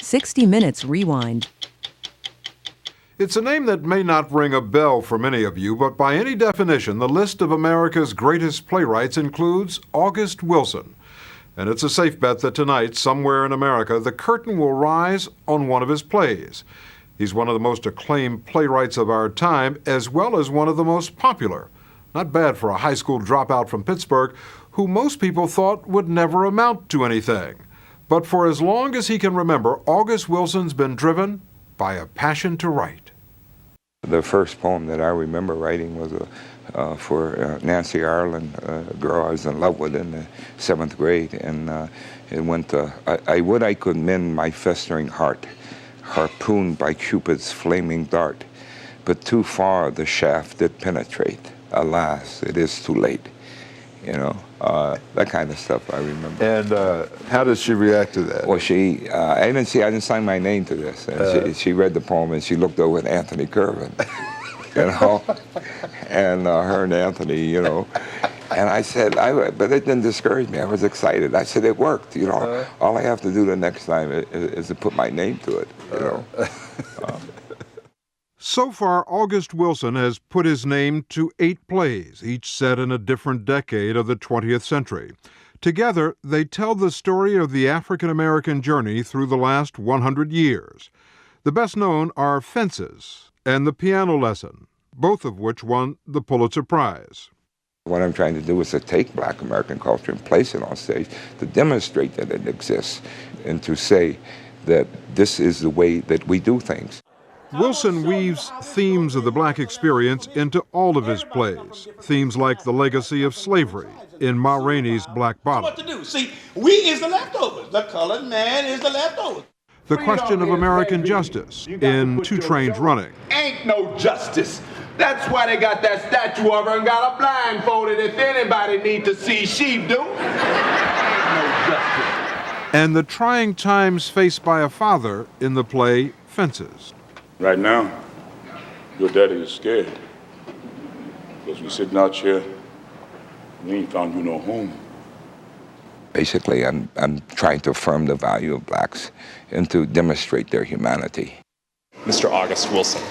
60 Minutes Rewind. It's a name that may not ring a bell for many of you, but by any definition, the list of America's greatest playwrights includes August Wilson. And it's a safe bet that tonight, somewhere in America, the curtain will rise on one of his plays. He's one of the most acclaimed playwrights of our time, as well as one of the most popular. Not bad for a high school dropout from Pittsburgh, who most people thought would never amount to anything. But for as long as he can remember, August Wilson's been driven by a passion to write. The first poem that I remember writing was for Nancy Ireland, a girl I was in love with in the 7th grade, and it went, I would I could mend my festering heart, harpooned by Cupid's flaming dart, but too far the shaft did penetrate. Alas, it is too late. You know, that kind of stuff I remember. And how did she react to that? Well, I didn't sign my name to this. And she read the poem and she looked over at Anthony Kervin, you know, and her and Anthony, you know. And I said, but it didn't discourage me. I was excited. I said, it worked, you know. All I have to do the next time is to put my name to it, you know. So far, August Wilson has put his name to 8 plays, each set in a different decade of the 20th century. Together, they tell the story of the African-American journey through the last 100 years. The best known are Fences and The Piano Lesson, both of which won the Pulitzer Prize. What I'm trying to do is to take Black American culture and place it on stage, to demonstrate that it exists, and to say that this is the way that we do things. Wilson weaves themes of the black experience into all of his plays. Themes like the legacy of slavery in Ma Rainey's Black Bottom. What to do? See, we is the leftovers. The colored man is the leftovers. The question of American justice in Two Trains Running. Ain't no justice. That's why they got that statue of her and got her blindfolded. If anybody need to see, she do. Ain't no justice. And the trying times faced by a father in the play Fences. Right now, your daddy is scared because we sitting out here, we ain't found you no home. Basically, I'm trying to affirm the value of blacks and to demonstrate their humanity. Mr. August Wilson.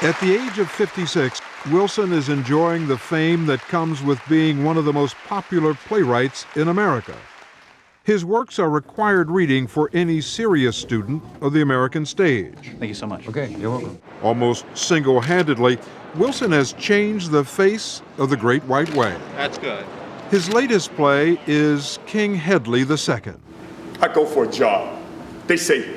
At the age of 56, Wilson is enjoying the fame that comes with being one of the most popular playwrights in America. His works are required reading for any serious student of the American stage. Thank you so much. Okay, you're welcome. Almost single-handedly, Wilson has changed the face of the Great White Way. That's good. His latest play is King Hedley II. I go for a job. They say,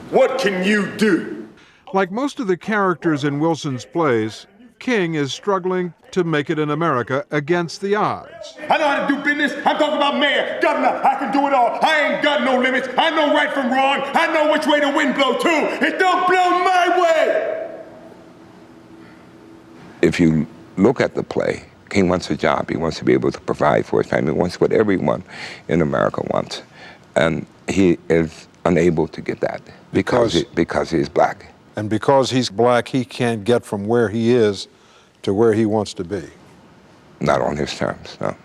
what can you do? Like most of the characters in Wilson's plays, King is struggling to make it in America against the odds. I know how to do business. I'm talking about mayor, governor. I can do it all. I ain't got no limits. I know right from wrong. I know which way the wind blow too. It don't blow my way. If you look at the play, King wants a job. He wants to be able to provide for his family. He wants what everyone in America wants. And he is unable to get that because he is black. And because he's black, he can't get from where he is to where he wants to be. Not on his terms, no.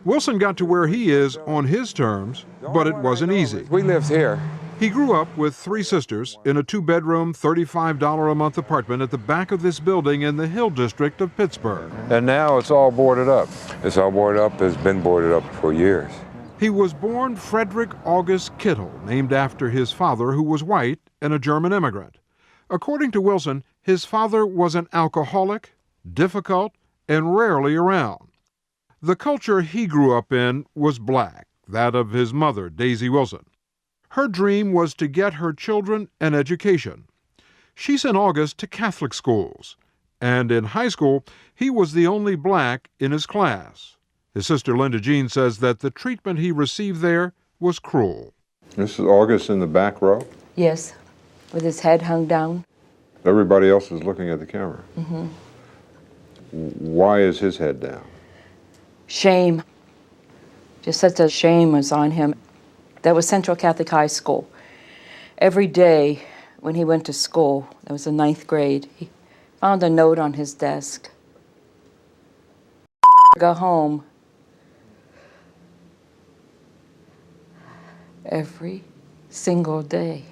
Wilson got to where he is on his terms, but it wasn't easy. We lived here. He grew up with 3 sisters in a 2-bedroom, $35 a month apartment at the back of this building in the Hill District of Pittsburgh. And now it's all boarded up. It's all boarded up. It's been boarded up for years. He was born Frederick August Kittle, named after his father, who was white and a German immigrant. According to Wilson, his father was an alcoholic, difficult, and rarely around. The culture he grew up in was black, that of his mother, Daisy Wilson. Her dream was to get her children an education. She sent August to Catholic schools, and in high school, he was the only black in his class. His sister Linda Jean says that the treatment he received there was cruel. This is August in the back row? Yes, with his head hung down. Everybody else is looking at the camera. Mm-hmm. Why is his head down? Shame. Just such a shame was on him. That was Central Catholic High School. Every day when he went to school, that was the 9th grade, he found a note on his desk. Go home. Every single day.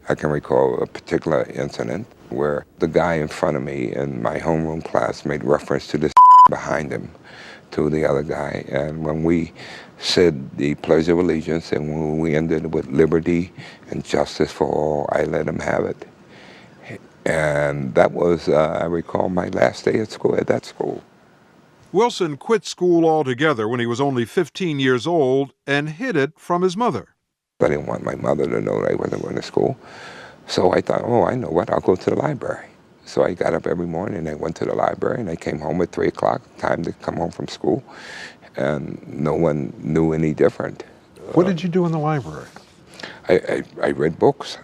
I can recall a particular incident where the guy in front of me in my homeroom class made reference to this behind him to the other guy. And when we said the Pledge of Allegiance and when we ended with liberty and justice for all, I let him have it. And that was, I recall, my last day at school, at that school. Wilson quit school altogether when he was only 15 years old and hid it from his mother. I didn't want my mother to know that I wasn't going to school. So I thought, oh, I know what, I'll go to the library. So I got up every morning and I went to the library and I came home at 3 o'clock, time to come home from school. And no one knew any different. What did you do in the library? I read books.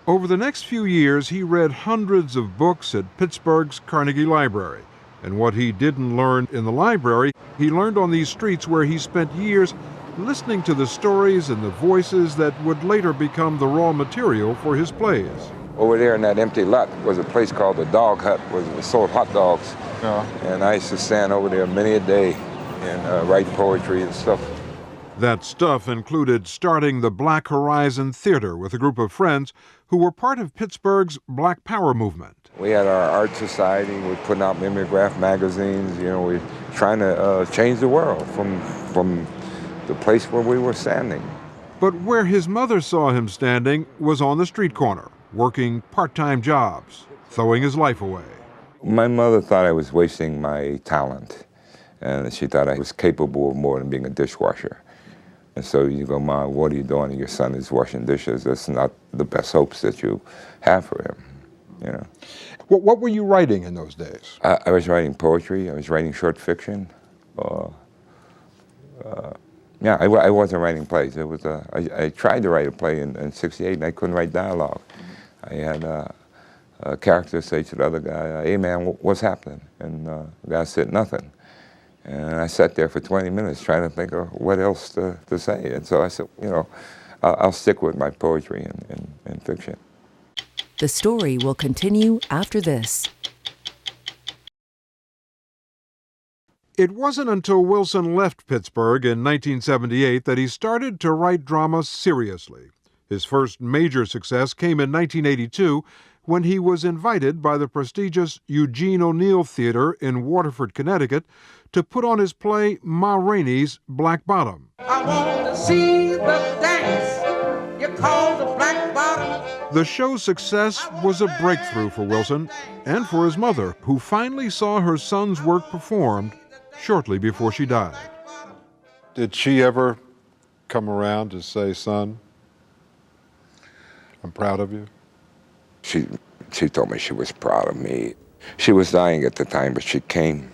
Over the next few years, he read hundreds of books at Pittsburgh's Carnegie Library. And what he didn't learn in the library, he learned on these streets where he spent years listening to the stories and the voices that would later become the raw material for his plays. Over there in that empty lot was a place called the Dog Hut, where it sold hot dogs. Yeah. And I used to stand over there many a day and write poetry and stuff. That stuff included starting the Black Horizon Theater with a group of friends who were part of Pittsburgh's Black Power movement. We had our art society, we were putting out mimeograph magazines, you know, we were trying to change the world from the place where we were standing. But where his mother saw him standing was on the street corner, working part-time jobs, throwing his life away. My mother thought I was wasting my talent, and she thought I was capable of more than being a dishwasher. And so you go, Mom, what are you doing? And your son is washing dishes. That's not the best hopes that you have for him, you know. What were you writing in those days? I was writing poetry. I was writing short fiction. Yeah, I wasn't writing plays. It was I tried to write a play in '68, and I couldn't write dialogue. I had a character say to the other guy, "Hey, man, what's happening?" And the guy said, "Nothing." And I sat there for 20 minutes trying to think of what else to say. And so I said, you know, I'll stick with my poetry and fiction. The story will continue after this. It wasn't until Wilson left Pittsburgh in 1978 that he started to write drama seriously. His first major success came in 1982 when he was invited by the prestigious Eugene O'Neill Theater in Waterford, Connecticut, to put on his play Ma Rainey's Black Bottom. I want to see the dance you call the Black Bottom. The show's success was a breakthrough for Wilson and for his mother, who finally saw her son's work performed shortly before she died. Did she ever come around to say, son, I'm proud of you? She told me she was proud of me. She was dying at the time, but she came.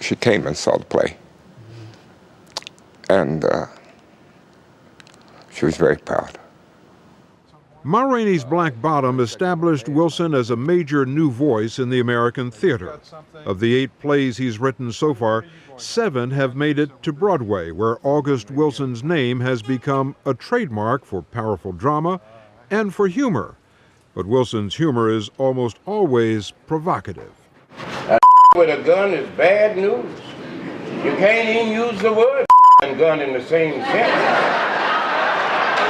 She came and saw the play. And she was very proud. Ma Rainey's Black Bottom established Wilson as a major new voice in the American theater. Of the 8 plays he's written so far, 7 have made it to Broadway, where August Wilson's name has become a trademark for powerful drama and for humor. But Wilson's humor is almost always provocative. That with a gun is bad news. You can't even use the word and gun in the same sentence.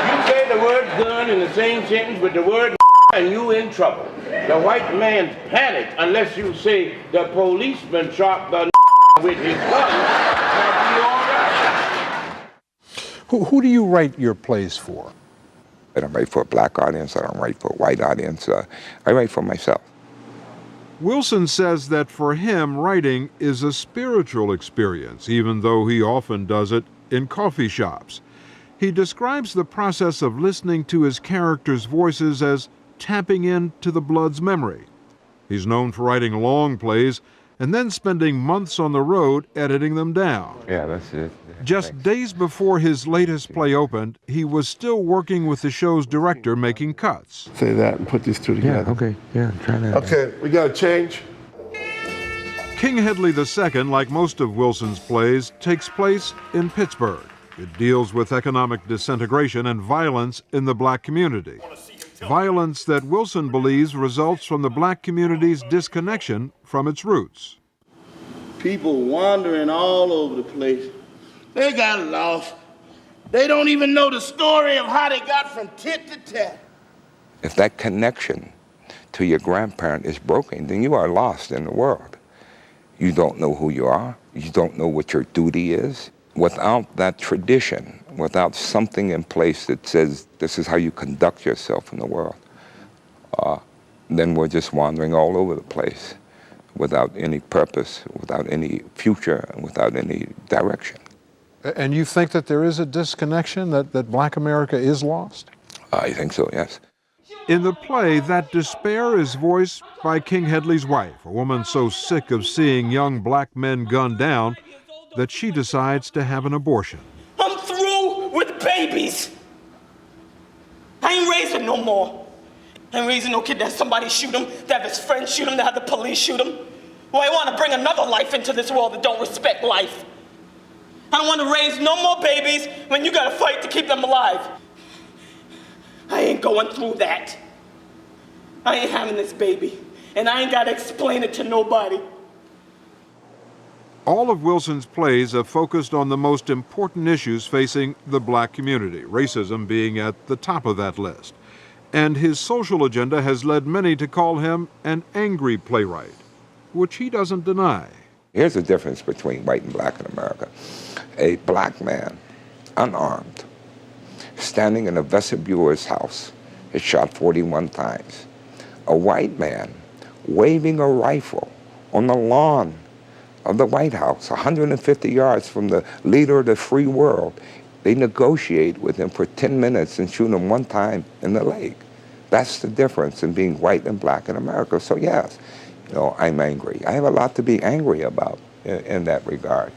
You say the word gun in the same sentence with the word and you in trouble. The white man's panicked unless you say the policeman shot the with his gun. That'll be all right. Who do you write your plays for? I don't write for a black audience. I don't write for a white audience. I write for myself. Wilson says that for him, writing is a spiritual experience, even though he often does it in coffee shops. He describes the process of listening to his characters' voices as tapping into the blood's memory. He's known for writing long plays and then spending months on the road editing them down. Yeah, that's it. Just days before his latest play opened, he was still working with the show's director making cuts. Say that and put these two together. Yeah, okay. Yeah, try that. Okay, we got to change. King Hedley II, like most of Wilson's plays, takes place in Pittsburgh. It deals with economic disintegration and violence in the black community. Violence that Wilson believes results from the black community's disconnection from its roots. people wandering all over the place. They got lost. They don't even know the story of how they got from tit to tat. If that connection to your grandparent is broken, then you are lost in the world. You don't know who you are. You don't know what your duty is. Without that tradition, without something in place that says this is how you conduct yourself in the world, then we're just wandering all over the place without any purpose, without any future, and without any direction. And you think that there is a disconnection, that Black America is lost? I think so, yes. In the play, that despair is voiced by King Hedley's wife, a woman so sick of seeing young black men gunned down that she decides to have an abortion. I'm through with babies. I ain't raising no more. I ain't raising no kid that somebody shoot him, that his friends shoot him, that the police shoot him. Well, I want to bring another life into this world that don't respect life. I don't want to raise no more babies when you got to fight to keep them alive. I ain't going through that. I ain't having this baby, and I ain't got to explain it to nobody. All of Wilson's plays have focused on the most important issues facing the black community, racism being at the top of that list. And his social agenda has led many to call him an angry playwright, which he doesn't deny. Here's the difference between white and black in America. A black man, unarmed, standing in a vestibular's house, is shot 41 times. A white man waving a rifle on the lawn of the White House, 150 yards from the leader of the free world. They negotiate with him for 10 minutes and shoot him one time in the leg. That's the difference in being white and black in America. So yes, I'm angry. I have a lot to be angry about in that regard.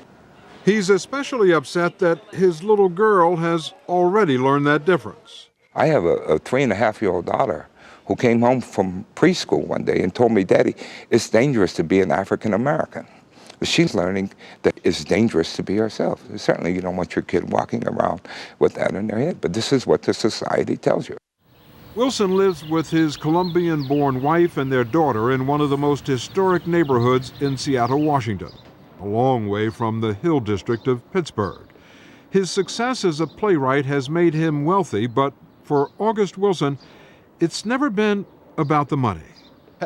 He's especially upset that his little girl has already learned that difference. I have a 3.5-year-old daughter who came home from preschool one day and told me, "Daddy, it's dangerous to be an African American." She's learning that it's dangerous to be herself. Certainly you don't want your kid walking around with that in their head, but this is what the society tells you. Wilson lives with his Colombian-born wife and their daughter in one of the most historic neighborhoods in Seattle, Washington, a long way from the Hill District of Pittsburgh. His success as a playwright has made him wealthy, but for August Wilson, it's never been about the money.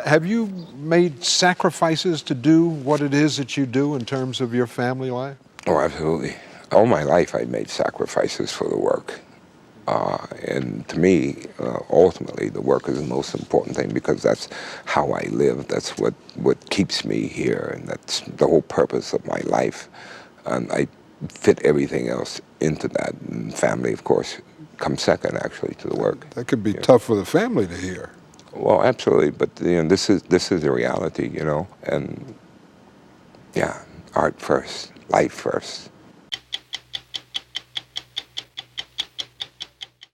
Have you made sacrifices to do what it is that you do in terms of your family life? Oh, absolutely. All my life I made sacrifices for the work. And to me, ultimately, the work is the most important thing because that's how I live. That's what keeps me here, and that's the whole purpose of my life. And I fit everything else into that. And family, of course, comes second, actually, to the work. That could be tough for the family to hear. Well, absolutely, but this is the reality, and yeah, art first, life first.